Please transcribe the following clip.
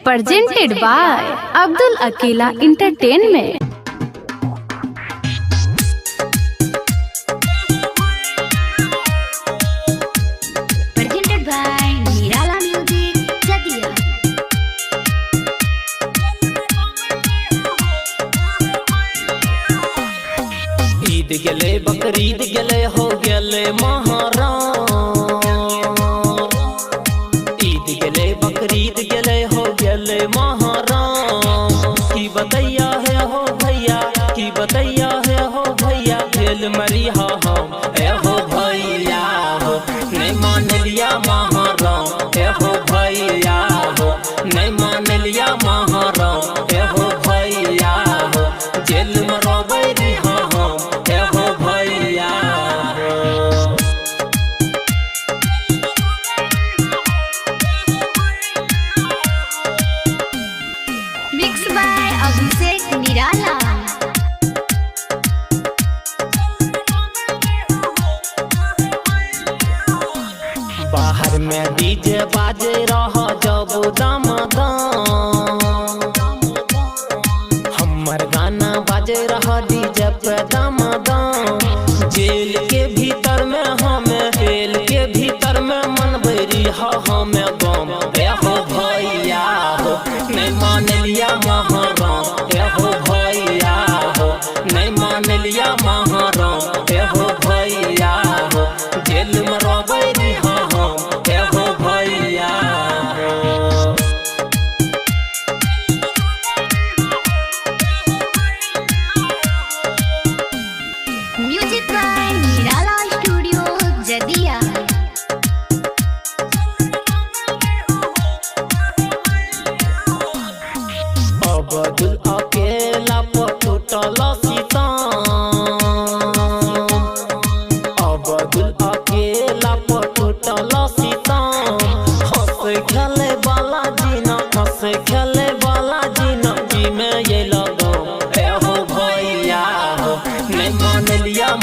presented by Abdul Akila Entertainment. Presented by Nirala Music, Jatia. ईद गेले बकरीद गेले हो गेले महाराम। ईद गेले बकरीद गेले हो गेले महाराम। की बतैया है हो भैया, की बतैया है हो भैया, गेल मरिया हम ए हो भैया हो, नहीं मान लिया महाराम ए हो भैया हो, नहीं मान लिया महाराम ए हो भैया हो, जेल में रोबै रिहा हम ए हो भैया हो। Mixed by Abhishek Nirala. बाहर में डीजे बाजे रहा जब दामादाम, हमर गाना बाजे रहा डीजे पे दामादाम। जेल के भीतर में हमें, जेल के भीतर में मनबै रिहा हमें गम ए हो भैया हो, नहीं मान लिया महाराम ए हो भैया हो, नहीं मान लिया महाराम ए हो भैया हो, जेल में रोबै रिहा हम ए हो भैया हो। Music by Nirala Studio, Jatia. Abdul अकेला पटुटल सीताम, अब्दुल अकेला पटुटल सीताम। हंसे खेले वाला जीना, हंसे खेले वाला जीना, जी में ये लगो ए हो भैया हो, नहीं मान लिया